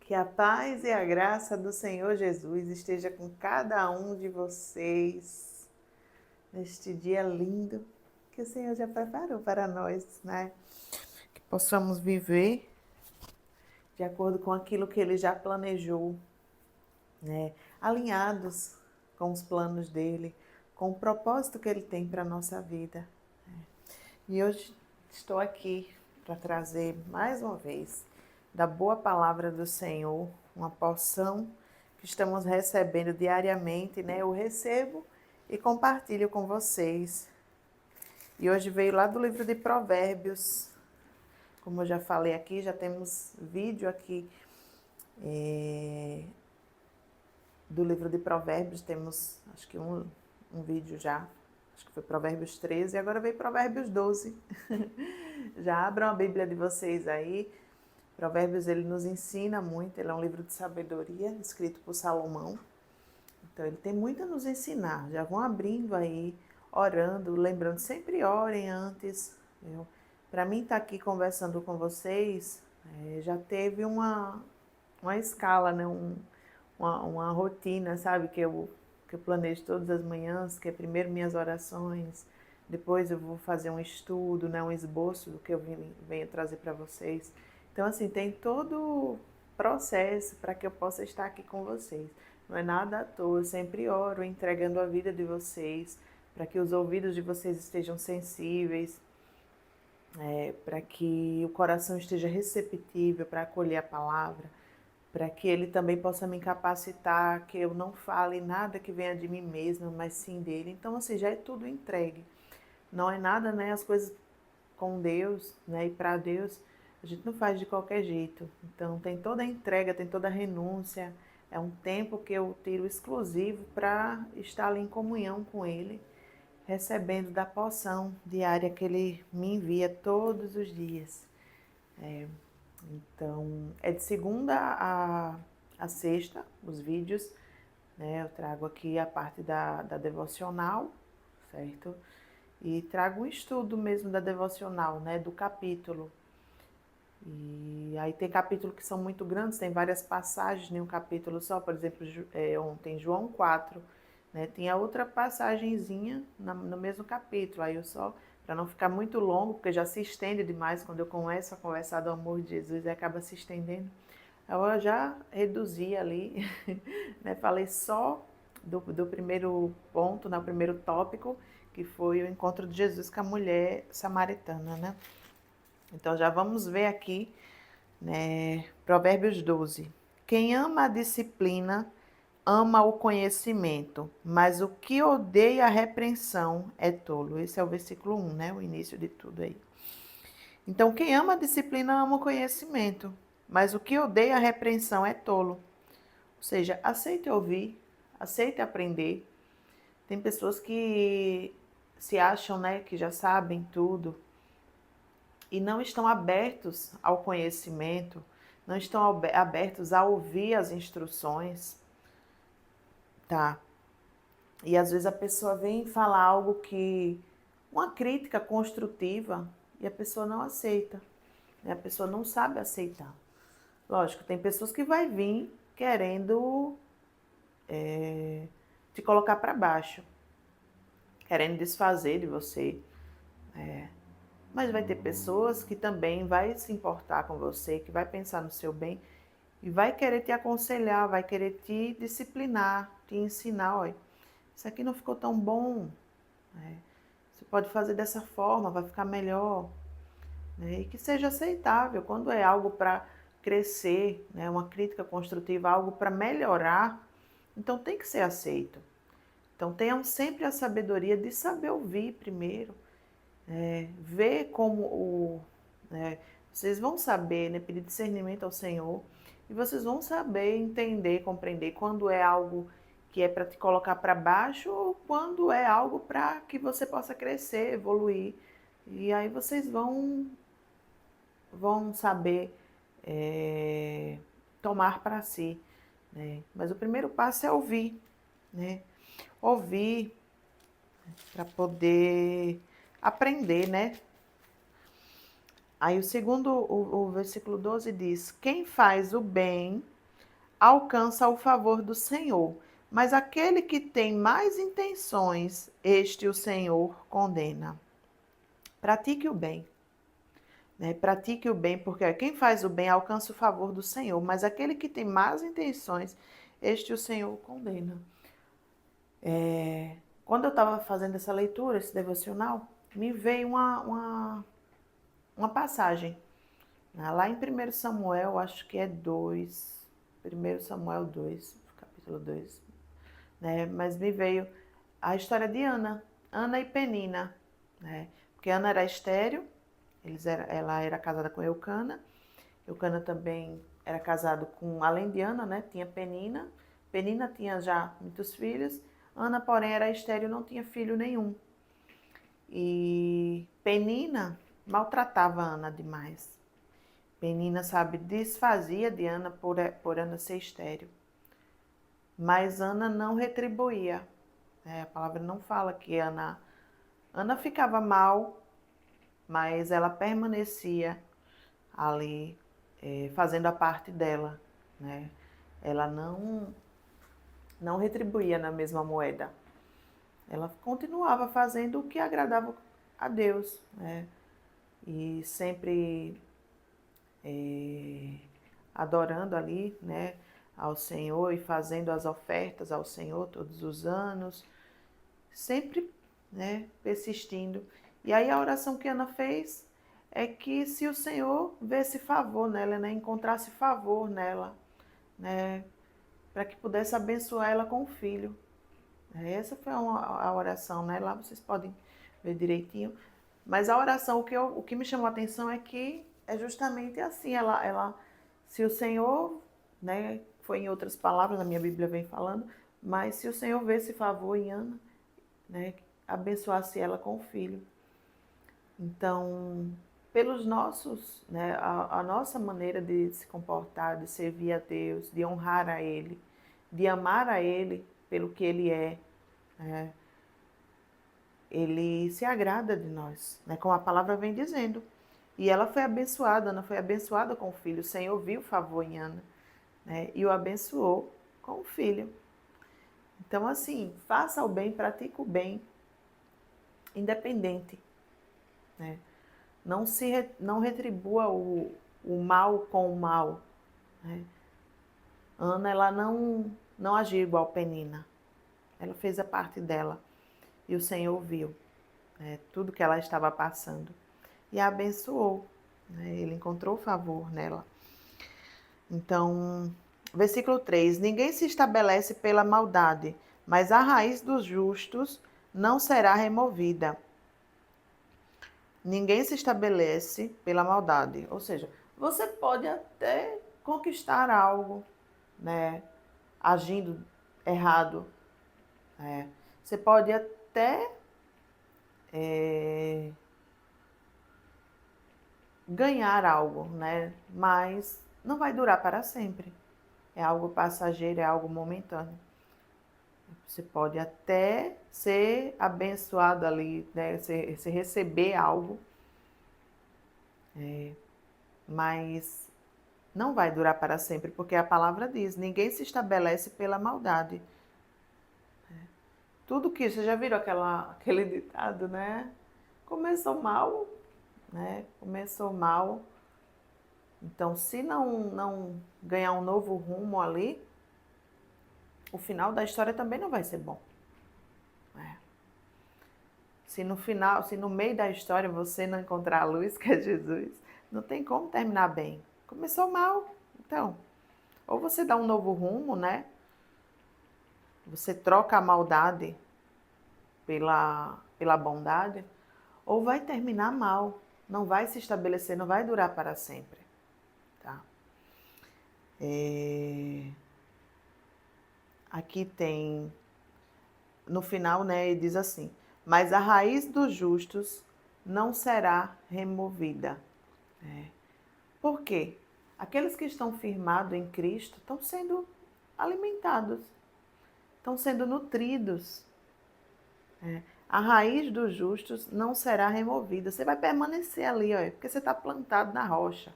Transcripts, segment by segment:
Que a paz e a graça do Senhor Jesus esteja com cada um de vocês neste dia lindo que o Senhor já preparou para nós, né? Que possamos viver de acordo com aquilo que Ele já planejou, né? Alinhados com os planos dele, com o propósito que Ele tem para a nossa vida. E hoje estou aqui para trazer mais uma vez da boa palavra do Senhor, uma porção que estamos recebendo diariamente, né? Eu recebo e compartilho com vocês. E hoje veio lá do livro de Provérbios. Como eu já falei aqui, já temos vídeo aqui do livro de Provérbios, temos acho que um vídeo já, acho que foi Provérbios 13 e agora veio Provérbios 12. Já abram a Bíblia de vocês aí. Provérbios, ele nos ensina muito, ele é um livro de sabedoria, escrito por Salomão. Então, ele tem muito a nos ensinar. Já vão abrindo aí, orando, lembrando, sempre orem antes. Para mim, estar aqui conversando com vocês, já teve uma escala, né? Uma rotina, sabe? Que eu planejo todas as manhãs, que é primeiro minhas orações, depois eu vou fazer um estudo, né? Um esboço do que eu venho trazer para vocês. Então, assim, tem todo o processo para que eu possa estar aqui com vocês. Não é nada à toa, eu sempre oro entregando a vida de vocês, para que os ouvidos de vocês estejam sensíveis, para que o coração esteja receptível para acolher a palavra, para que ele também possa me capacitar, que eu não fale nada que venha de mim mesma, mas sim dele. Então, assim, já é tudo entregue. Não é nada, né? As coisas com Deus, né? E para Deus, a gente não faz de qualquer jeito. Então, tem toda a entrega, tem toda a renúncia. É um tempo que eu tiro exclusivo para estar ali em comunhão com Ele, recebendo da porção diária que Ele me envia todos os dias. Então, é de segunda a sexta, os vídeos, né? Eu trago aqui a parte da devocional, certo? E trago um estudo mesmo da devocional, né? Do capítulo. E aí tem capítulos que são muito grandes, tem várias passagens em um capítulo só, por exemplo, ontem João 4, né? Tinha outra passagenzinha no mesmo capítulo, aí eu só, para não ficar muito longo, porque já se estende demais quando eu começo a conversar do amor de Jesus, e acaba se estendendo. Eu já reduzi ali, né? Falei só do primeiro ponto, no primeiro tópico, que foi o encontro de Jesus com a mulher samaritana, né? Então já vamos ver aqui, né, Provérbios 12. Quem ama a disciplina, ama o conhecimento, mas o que odeia a repreensão é tolo. Esse é o versículo 1, né, o início de tudo aí. Então, quem ama a disciplina, ama o conhecimento, mas o que odeia a repreensão é tolo. Ou seja, aceite ouvir, aceite aprender. Tem pessoas que se acham, né, que já sabem tudo, e não estão abertos ao conhecimento, não estão abertos a ouvir as instruções, tá? E às vezes a pessoa vem falar algo que, uma crítica construtiva, e a pessoa não aceita, né? A pessoa não sabe aceitar. Lógico, tem pessoas que vai vir querendo te colocar para baixo, querendo desfazer de você. Mas vai ter pessoas que também vai se importar com você, que vai pensar no seu bem e vai querer te aconselhar, vai querer te disciplinar, te ensinar, olha, isso aqui não ficou tão bom, né? Você pode fazer dessa forma, vai ficar melhor, né? E que seja aceitável. Quando é algo para crescer, né? Uma crítica construtiva, algo para melhorar, então tem que ser aceito. Então tenham sempre a sabedoria de saber ouvir primeiro, ver como vocês vão saber, né, pedir discernimento ao Senhor, e vocês vão saber entender, compreender quando é algo que é para te colocar para baixo ou quando é algo para que você possa crescer, evoluir. E aí vocês vão saber tomar para si, né? Mas o primeiro passo é ouvir, né? Ouvir para poder aprender, né? Aí o segundo, o versículo 12 diz: quem faz o bem alcança o favor do Senhor, mas aquele que tem mais intenções, este o Senhor condena. Pratique o bem, né? Pratique o bem, porque quem faz o bem alcança o favor do Senhor, mas aquele que tem más intenções, este o Senhor condena. Quando eu estava fazendo essa leitura, esse devocional, me veio uma passagem, né? Lá em 1 Samuel, acho que é 2, 1 Samuel 2, capítulo 2, né? Mas me veio a história de Ana e Penina, né? Porque Ana era estéril, ela era casada com Eucana. Eucana também era casado com, além de Ana, né? Tinha Penina. Penina tinha já muitos filhos. Ana, porém, era estéril, não tinha filho nenhum. E Penina maltratava Ana demais. Penina, sabe, desfazia de Ana por Ana ser estéril. Mas Ana não retribuía. A palavra não fala que Ana ficava mal, mas ela permanecia ali, fazendo a parte dela, né? Ela não retribuía na mesma moeda. Ela continuava fazendo o que agradava a Deus, né? E sempre adorando ali, né, ao Senhor e fazendo as ofertas ao Senhor todos os anos, sempre, né, persistindo. E aí a oração que Ana fez é que se o Senhor vesse favor nela, né, encontrasse favor nela, né, para que pudesse abençoar ela com o filho. Essa foi a oração, né? Lá vocês podem ver direitinho. Mas a oração, o que me chamou a atenção é que é justamente assim, se o Senhor, né, foi em outras palavras, a minha Bíblia vem falando, mas se o Senhor vesse favor em Ana, né, abençoasse ela com o filho. Então, pelos nossos, né, a nossa maneira de se comportar, de servir a Deus, de honrar a Ele, de amar a Ele pelo que Ele é, né, Ele se agrada de nós, né, como a palavra vem dizendo. E ela foi abençoada, Ana foi abençoada com o filho. O Senhor viu favor em Ana, né, e o abençoou com o filho. Então, assim, faça o bem, pratique o bem, independente, né? Não retribua o mal com o mal, né? Ana, ela não agiu igual Penina. Ela fez a parte dela e o Senhor viu, né, tudo que ela estava passando e a abençoou, né? Ele encontrou favor nela. Então, versículo 3: ninguém se estabelece pela maldade, mas a raiz dos justos não será removida. Ninguém se estabelece pela maldade. Ou seja, você pode até conquistar algo, né, agindo errado. Né? Você pode até ganhar algo, né? Mas não vai durar para sempre. É algo passageiro, é algo momentâneo. Você pode até ser abençoado ali, né? Você receber algo, mas não vai durar para sempre, porque a palavra diz: ninguém se estabelece pela maldade. Tudo que você já viram aquele ditado, né? Começou mal, né? Começou mal. Então, se não ganhar um novo rumo ali, o final da história também não vai ser bom. Se no final, se no meio da história você não encontrar a luz, que é Jesus, não tem como terminar bem. Começou mal, então. Ou você dá um novo rumo, né? Você troca a maldade pela bondade, ou vai terminar mal. Não vai se estabelecer, não vai durar para sempre. Tá? Aqui tem, no final, né, ele diz assim: mas a raiz dos justos não será removida. Por quê? Aqueles que estão firmados em Cristo estão sendo alimentados, estão sendo nutridos. A raiz dos justos não será removida. Você vai permanecer ali, ó, porque você está plantado na rocha.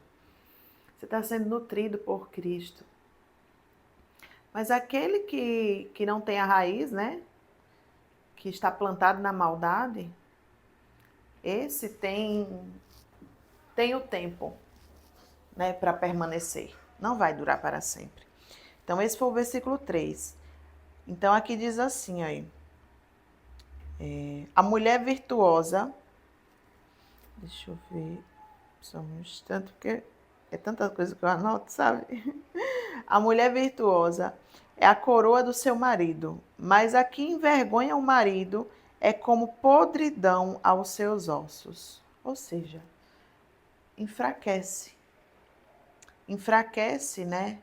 Você está sendo nutrido por Cristo. Mas aquele que não tem a raiz, né? Que está plantado na maldade, esse tem o tempo, né, para permanecer. Não vai durar para sempre. Então, esse foi o versículo 3. Então, aqui diz assim, aí, a mulher virtuosa, deixa eu ver, só um instante, porque é tanta coisa que eu anoto, sabe? A mulher virtuosa é a coroa do seu marido, mas a que envergonha o marido é como podridão aos seus ossos. Ou seja, enfraquece. Enfraquece, né,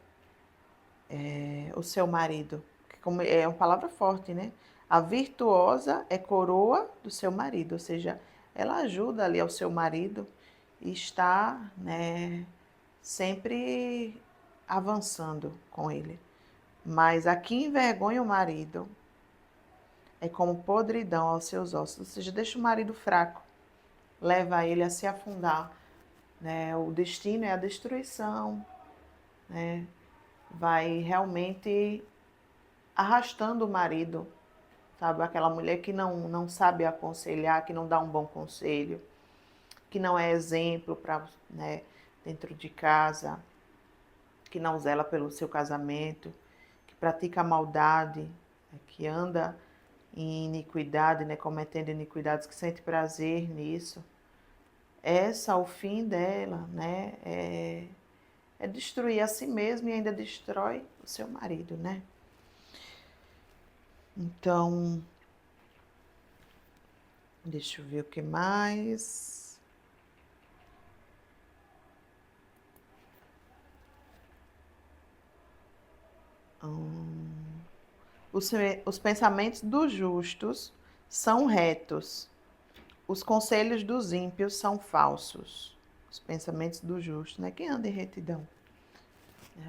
o seu marido. Como é uma palavra forte, né? A virtuosa é coroa do seu marido, ou seja, ela ajuda ali ao seu marido e está, né, sempre avançando com ele. Mas a que envergonha o marido é como podridão aos seus ossos, ou seja, deixa o marido fraco, leva ele a se afundar, né? O destino é a destruição, né? Vai realmente arrastando o marido, sabe? Aquela mulher que não sabe aconselhar, que não dá um bom conselho, que não é exemplo para, né, dentro de casa, que não zela pelo seu casamento, que pratica a maldade, né, que anda em iniquidade, né, cometendo iniquidades, que sente prazer nisso. Essa, o fim dela, né, é destruir a si mesma e ainda destrói o seu marido, né? Então, deixa eu ver o que mais. Os pensamentos dos justos são retos, os conselhos dos ímpios são falsos. Os pensamentos do justo, né? Quem anda em retidão?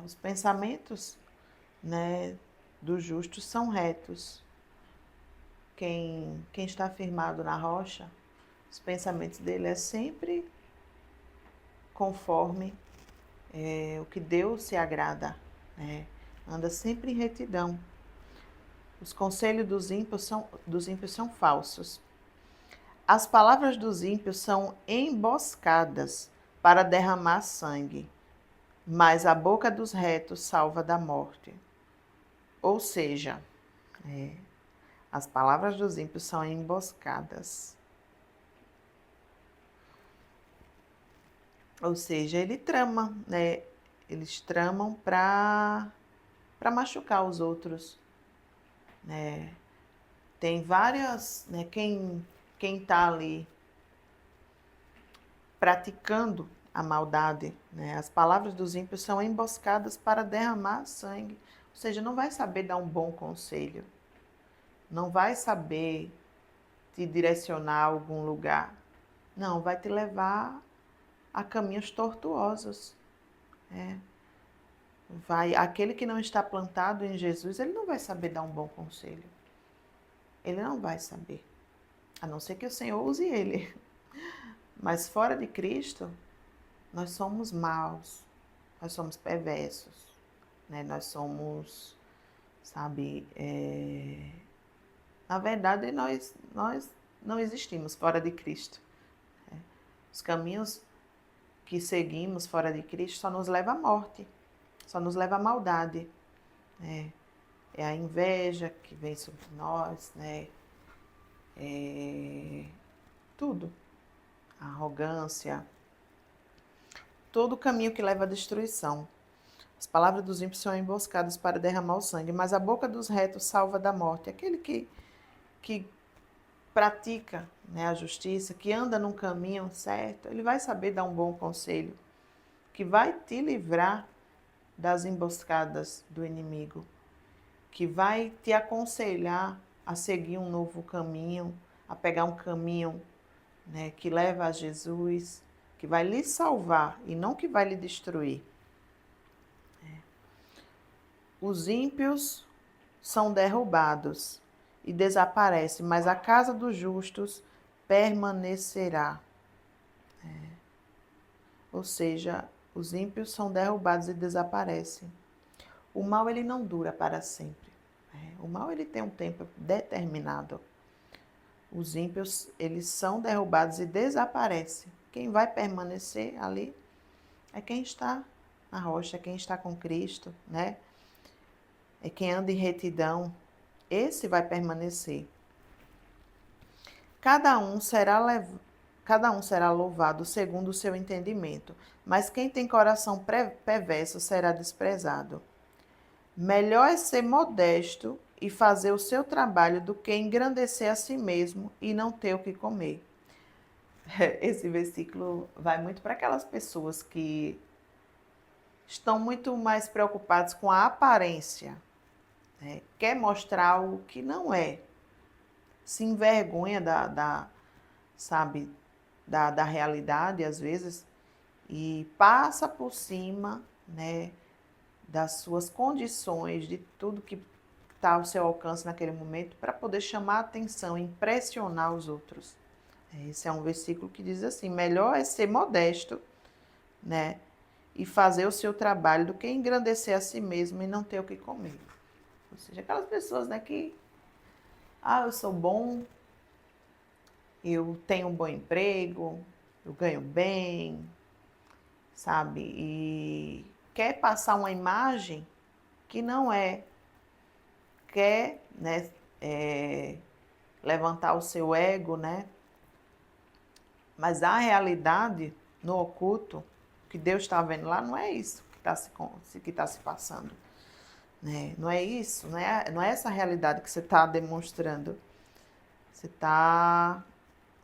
Os pensamentos, né, do justo são retos. Quem está firmado na rocha, os pensamentos dele é sempre conforme o que Deus se agrada, né? Anda sempre em retidão. Os conselhos dos ímpios são falsos. As palavras dos ímpios são emboscadas para derramar sangue, mas a boca dos retos salva da morte. Ou seja, as palavras dos ímpios são emboscadas. Ou seja, ele trama, né? Eles tramam para machucar os outros, né? Tem várias, né? Quem está ali praticando a maldade, né? As palavras dos ímpios são emboscadas para derramar sangue. Ou seja, não vai saber dar um bom conselho, não vai saber te direcionar a algum lugar. Não, vai te levar a caminhos tortuosos. Aquele que não está plantado em Jesus, ele não vai saber dar um bom conselho. Ele não vai saber. A não ser que o Senhor use ele. Mas fora de Cristo, nós somos maus, nós somos perversos, né? Nós somos, sabe, na verdade nós não existimos fora de Cristo. Né? Os caminhos que seguimos fora de Cristo só nos leva à morte, só nos leva à maldade. Né? É a inveja que vem sobre nós, né? Tudo, a arrogância, todo o caminho que leva à destruição. As palavras dos ímpios são emboscadas para derramar o sangue, mas a boca dos retos salva da morte. Aquele que pratica, né, a justiça, que anda num caminho certo, ele vai saber dar um bom conselho, que vai te livrar das emboscadas do inimigo, que vai te aconselhar a seguir um novo caminho, a pegar um caminho, né, que leva a Jesus, que vai lhe salvar e não que vai lhe destruir. Os ímpios são derrubados e desaparecem, mas a casa dos justos permanecerá. Ou seja, os ímpios são derrubados e desaparecem. O mal ele não dura para sempre. O mal ele tem um tempo determinado. Os ímpios, eles são derrubados e desaparecem. Quem vai permanecer ali é quem está na rocha, é quem está com Cristo, né? É quem anda em retidão. Esse vai permanecer. Cada um será louvado segundo o seu entendimento, mas quem tem coração perverso será desprezado. Melhor é ser modesto e fazer o seu trabalho do que engrandecer a si mesmo e não ter o que comer. Esse versículo vai muito para aquelas pessoas que estão muito mais preocupadas com a aparência, né? Quer mostrar o que não é, se envergonha sabe, da realidade às vezes e passa por cima, né, das suas condições, de tudo que está ao seu alcance naquele momento para poder chamar a atenção, impressionar os outros. Esse é um versículo que diz assim: melhor é ser modesto, né, e fazer o seu trabalho do que engrandecer a si mesmo e não ter o que comer. Ou seja, aquelas pessoas, né, que eu sou bom, eu tenho um bom emprego, eu ganho bem, sabe? E quer passar uma imagem que não é, quer, né, levantar o seu ego, né? Mas a realidade no oculto, que Deus está vendo lá, não é isso que está se passando. Né? Não é isso, não é essa realidade que você está demonstrando. Você está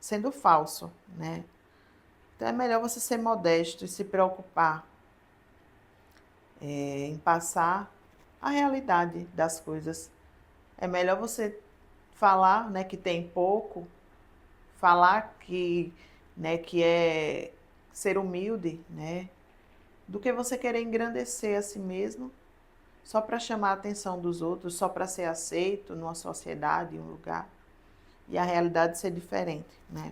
sendo falso, né? Então é melhor você ser modesto e se preocupar em passar a realidade das coisas. É melhor você falar, né, que tem pouco, falar né, que é ser humilde, né, do que você querer engrandecer a si mesmo só para chamar a atenção dos outros, só para ser aceito numa sociedade, em um lugar, e a realidade ser diferente, né?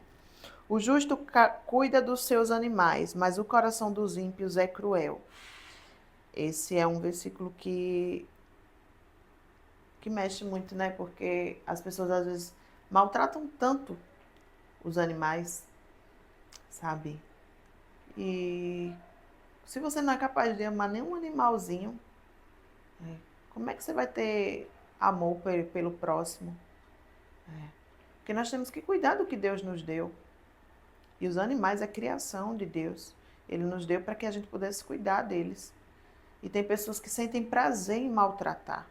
O justo cuida dos seus animais, mas o coração dos ímpios é cruel. Esse é um versículo que mexe muito, né? Porque as pessoas às vezes maltratam tanto os animais, sabe? E se você não é capaz de amar nenhum animalzinho, como é que você vai ter amor pelo próximo? Porque nós temos que cuidar do que Deus nos deu. E os animais é criação de Deus. Ele nos deu para que a gente pudesse cuidar deles. E tem pessoas que sentem prazer em maltratar.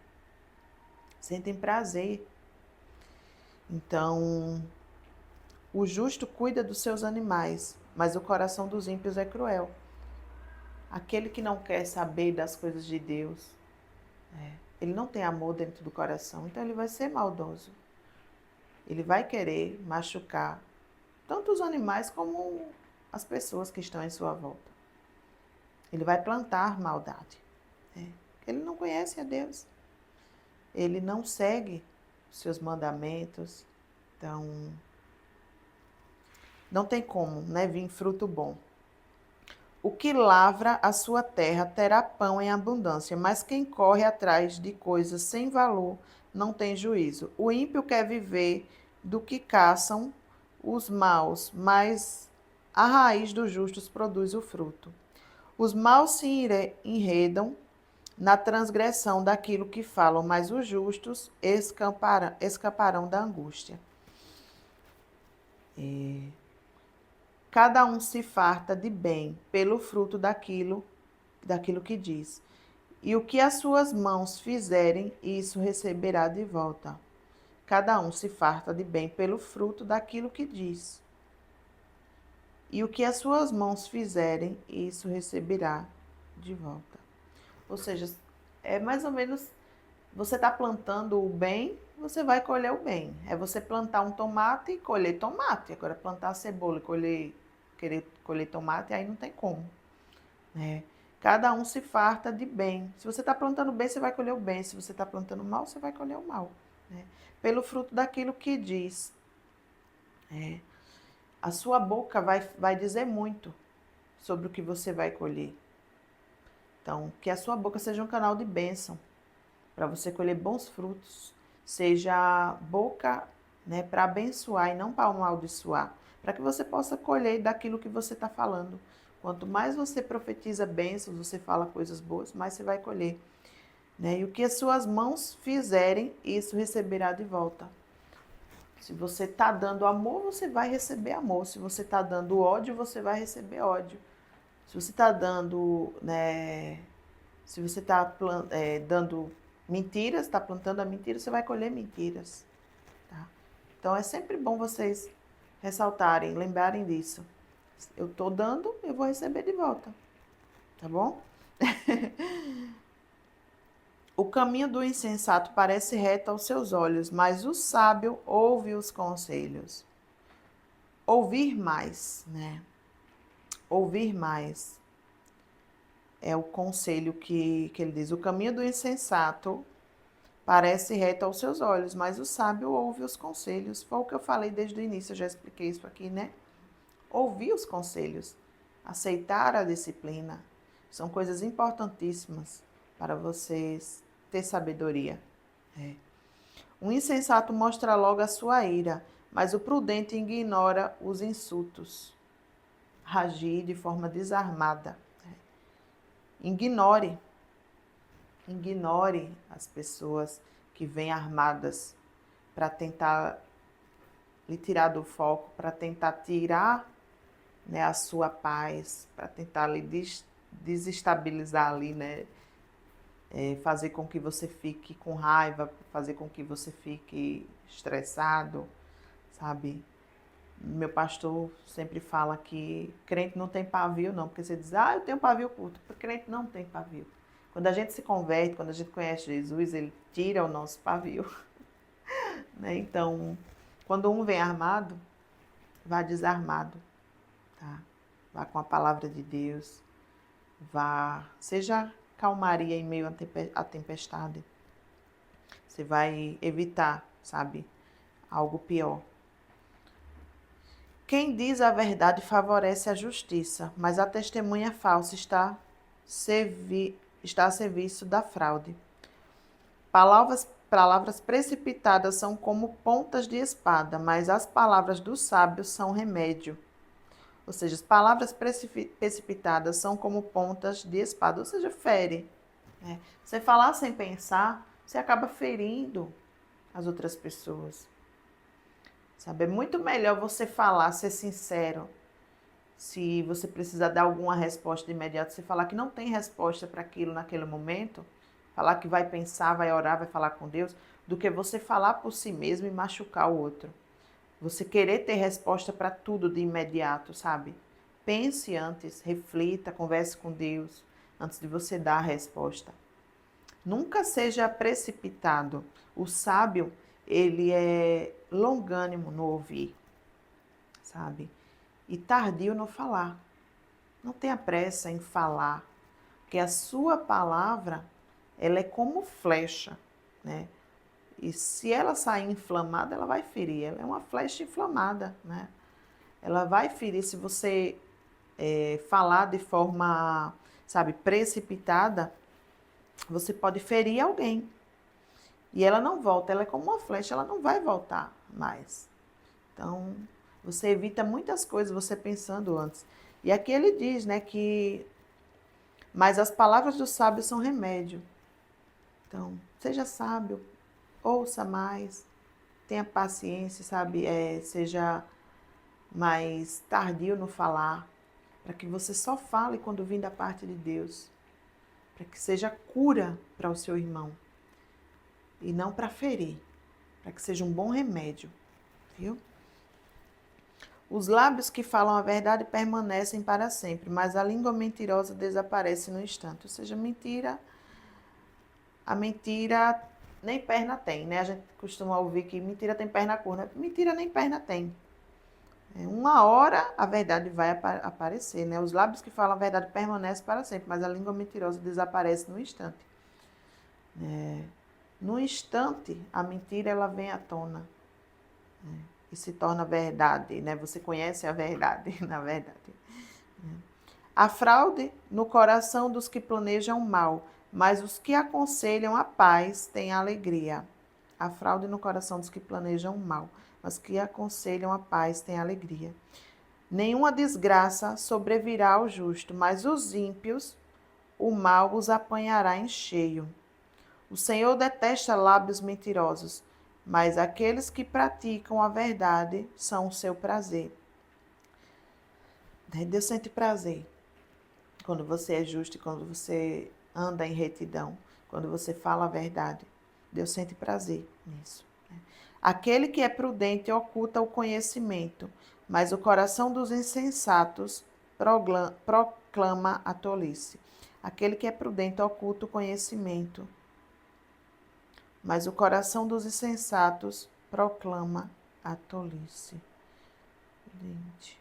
Sentem prazer. Então, o justo cuida dos seus animais, mas o coração dos ímpios é cruel. Aquele que não quer saber das coisas de Deus, ele não tem amor dentro do coração, então ele vai ser maldoso. Ele vai querer machucar tanto os animais como as pessoas que estão em sua volta. Ele vai plantar maldade. Ele não conhece a Deus. Ele não segue os seus mandamentos. Então, não tem como, né, vir fruto bom. O que lavra a sua terra terá pão em abundância, mas quem corre atrás de coisas sem valor não tem juízo. O ímpio quer viver do que caçam os maus, mas a raiz dos justos produz o fruto. Os maus se enredam na transgressão daquilo que falam, mas os justos escaparão da angústia. Cada um se farta de bem pelo fruto daquilo que diz. E o que as suas mãos fizerem, isso receberá de volta. Cada um se farta de bem pelo fruto daquilo que diz. E o que as suas mãos fizerem, isso receberá de volta. Ou seja, é mais ou menos, você está plantando o bem, você vai colher o bem. É você plantar um tomate e colher tomate. Agora, plantar cebola e querer colher tomate, aí não tem como. Né? Cada um se farta de bem. Se você está plantando bem, você vai colher o bem. Se você está plantando mal, você vai colher o mal. Né? Pelo fruto daquilo que diz. A sua boca vai dizer muito sobre o que você vai colher. Então, que a sua boca seja um canal de bênção, para você colher bons frutos. Seja boca, né, para abençoar e não para amaldiçoar. Para que você possa colher daquilo que você está falando. Quanto mais você profetiza bênçãos, você fala coisas boas, mais você vai colher. Né? E o que as suas mãos fizerem, isso receberá de volta. Se você está dando amor, você vai receber amor. Se você está dando ódio, você vai receber ódio. Se você está dando, né, se você está dando mentiras, está plantando a mentira, você vai colher mentiras. Tá? Então é sempre bom vocês ressaltarem, lembrarem disso. Eu estou dando, eu vou receber de volta. Tá bom? O caminho do insensato parece reto aos seus olhos, mas o sábio ouve os conselhos. Ouvir mais, né? Ouvir mais é o conselho que ele diz. O caminho do insensato parece reto aos seus olhos, mas o sábio ouve os conselhos. Foi o que eu falei desde o início, eu já expliquei isso aqui, né? Ouvir os conselhos, aceitar a disciplina, são coisas importantíssimas para vocês ter sabedoria. O insensato mostra logo a sua ira, mas o prudente ignora os insultos. Agir de forma desarmada. Ignore as pessoas que vêm armadas para tentar lhe tirar do foco, para tentar tirar, né, a sua paz, para tentar lhe desestabilizar ali, né? Fazer com que você fique com raiva, fazer com que você fique estressado, sabe? Meu pastor sempre fala que crente não tem pavio, não, porque você diz, eu tenho pavio curto, porque crente não tem pavio. Quando a gente se converte, quando a gente conhece Jesus, ele tira o nosso pavio. Né? Então, quando um vem armado, vá desarmado, tá? Vá com a palavra de Deus, seja calmaria em meio à tempestade. Você vai evitar, sabe, algo pior. Quem diz a verdade favorece a justiça, mas a testemunha falsa está a serviço da fraude. Palavras precipitadas são como pontas de espada, mas as palavras dos sábios são remédio. Ou seja, as palavras precipitadas são como pontas de espada, ou seja, fere. Né? Você falar sem pensar, você acaba ferindo as outras pessoas. Sabe? É muito melhor você falar, ser sincero. Se você precisar dar alguma resposta de imediato, você falar que não tem resposta para aquilo naquele momento, falar que vai pensar, vai orar, vai falar com Deus, do que você falar por si mesmo e machucar o outro. Você querer ter resposta para tudo de imediato, sabe? Pense antes, reflita, converse com Deus antes de você dar a resposta. Nunca seja precipitado. O sábio, ele é longânimo no ouvir, sabe? E tardio no falar. Não tenha pressa em falar, porque a sua palavra, ela é como flecha, né? E se ela sair inflamada, ela vai ferir. Ela é uma flecha inflamada, né? Ela vai ferir se você falar de forma, sabe, precipitada, você pode ferir alguém. E ela não volta, ela é como uma flecha, ela não vai voltar mais. Então, você evita muitas coisas você pensando antes. E aqui ele diz, né, mas as palavras do sábio são remédio. Então, seja sábio, ouça mais, tenha paciência, sabe? Seja mais tardio no falar, para que você só fale quando vir da parte de Deus, para que seja cura para o seu irmão e não para ferir, para que seja um bom remédio, viu? Os lábios que falam a verdade permanecem para sempre, mas a língua mentirosa desaparece no instante. Ou seja, a mentira nem perna tem, né? A gente costuma ouvir que mentira tem perna curta. Mentira nem perna tem. Uma hora a verdade vai aparecer, né? Os lábios que falam a verdade permanecem para sempre, mas a língua mentirosa desaparece no instante. No instante, a mentira ela vem à tona, né? E se torna verdade, né? Você conhece a verdade, na verdade. A fraude no coração dos que planejam mal, mas os que aconselham a paz têm alegria. A fraude no coração dos que planejam mal, mas os que aconselham a paz têm alegria. Nenhuma desgraça sobrevirá ao justo, mas os ímpios, o mal os apanhará em cheio. O Senhor detesta lábios mentirosos, mas aqueles que praticam a verdade são o seu prazer. Deus sente prazer quando você é justo e quando você anda em retidão, quando você fala a verdade. Deus sente prazer nisso. Aquele que é prudente oculta o conhecimento, mas o coração dos insensatos proclama a tolice. Aquele que é prudente oculta o conhecimento, mas o coração dos insensatos proclama a tolice. Gente,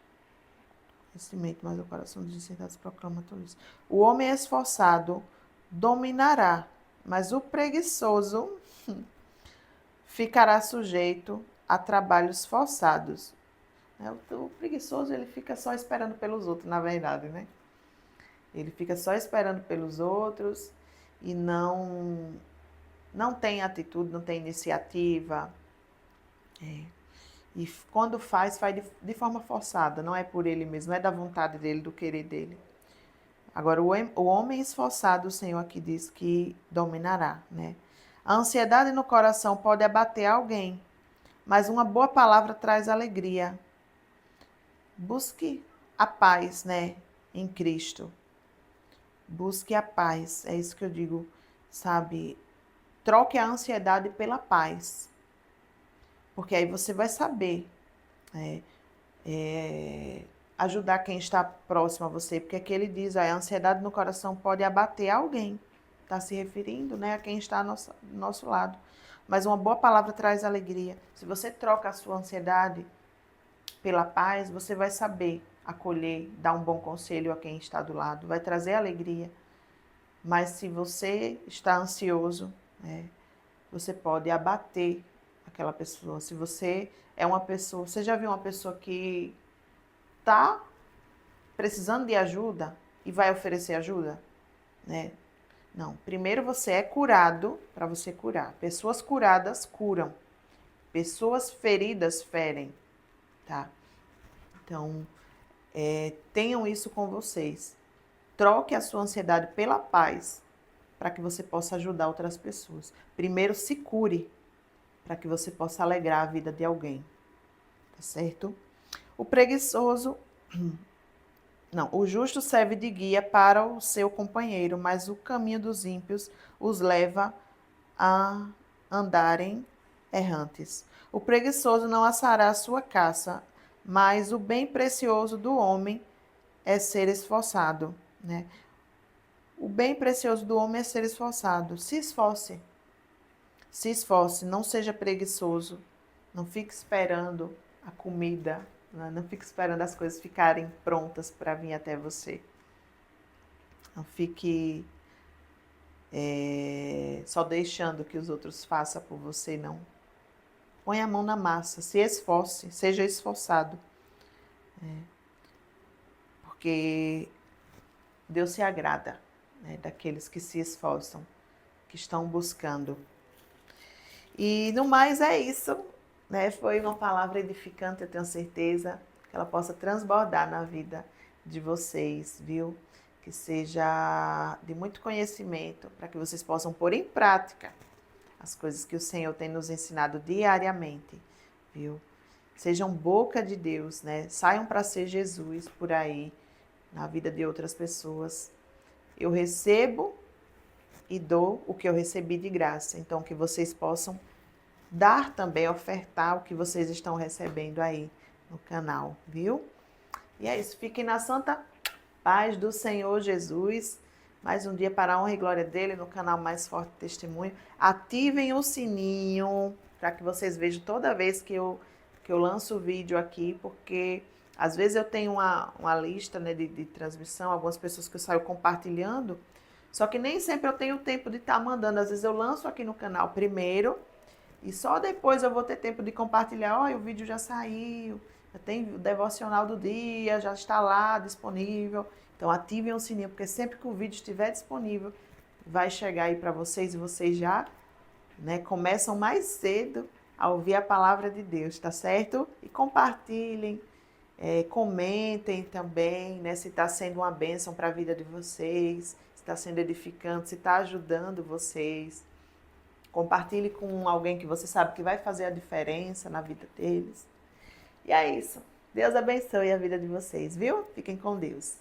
conhecimento, mas o coração dos insensatos proclama a tolice. O homem esforçado dominará, mas o preguiçoso ficará sujeito a trabalhos forçados. O preguiçoso, ele fica só esperando pelos outros, na verdade, né? Ele fica só esperando pelos outros e não tem atitude, não tem iniciativa. E quando faz de forma forçada, não é por ele mesmo, não é da vontade dele, do querer dele. Agora, o homem esforçado, o Senhor aqui diz que dominará, né? A ansiedade no coração pode abater alguém, mas uma boa palavra traz alegria. Busque a paz, né, em Cristo. Busque a paz, é isso que eu digo, sabe? Troque a ansiedade pela paz. Porque aí você vai saber ajudar quem está próximo a você. Porque aqui ele diz, a ansiedade no coração pode abater alguém. Está se referindo, né, a quem está do nosso lado. Mas uma boa palavra traz alegria. Se você troca a sua ansiedade pela paz, você vai saber acolher, dar um bom conselho a quem está do lado. Vai trazer alegria. Mas se você está ansioso, você pode abater aquela pessoa. Se você é uma pessoa, você já viu uma pessoa que está precisando de ajuda e vai oferecer ajuda, né? Não, primeiro você é curado para você curar. Pessoas curadas curam. Pessoas feridas ferem, tá? Então, tenham isso com vocês. Troque a sua ansiedade pela paz, para que você possa ajudar outras pessoas. Primeiro, se cure, para que você possa alegrar a vida de alguém. Tá certo? O preguiçoso... Não, o justo serve de guia para o seu companheiro, mas o caminho dos ímpios os leva a andarem errantes. O preguiçoso não assará a sua caça, mas o bem precioso do homem é ser esforçado, né? O bem precioso do homem é ser esforçado. Se esforce. Se esforce, não seja preguiçoso. Não fique esperando a comida, né? Não fique esperando as coisas ficarem prontas para vir até você. Não fique só deixando que os outros façam por você, não. Põe a mão na massa, se esforce, seja esforçado. Porque Deus se agrada, né, daqueles que se esforçam, que estão buscando. E no mais é isso, né? Foi uma palavra edificante, eu tenho certeza que ela possa transbordar na vida de vocês, viu? Que seja de muito conhecimento, para que vocês possam pôr em prática as coisas que o Senhor tem nos ensinado diariamente, viu? Sejam boca de Deus, né? Saiam para ser Jesus por aí, na vida de outras pessoas. Eu recebo e dou o que eu recebi de graça. Então, que vocês possam dar também, ofertar o que vocês estão recebendo aí no canal, viu? E é isso. Fiquem na santa paz do Senhor Jesus. Mais um dia para a honra e glória dele no canal Mais Forte Testemunho. Ativem o sininho para que vocês vejam toda vez que eu lanço o vídeo aqui, porque às vezes eu tenho uma lista, né, de transmissão, algumas pessoas que eu saio compartilhando, só que nem sempre eu tenho tempo de estar mandando. Às vezes eu lanço aqui no canal primeiro e só depois eu vou ter tempo de compartilhar. Olha, o vídeo já saiu, já tem o devocional do dia, já está lá disponível. Então ativem o sininho, porque sempre que o vídeo estiver disponível, vai chegar aí para vocês e vocês já, né, começam mais cedo a ouvir a palavra de Deus, tá certo? E compartilhem, comentem também, né, se está sendo uma bênção para a vida de vocês, se está sendo edificante, se está ajudando vocês. Compartilhe com alguém que você sabe que vai fazer a diferença na vida deles. E é isso. Deus abençoe a vida de vocês, viu? Fiquem com Deus.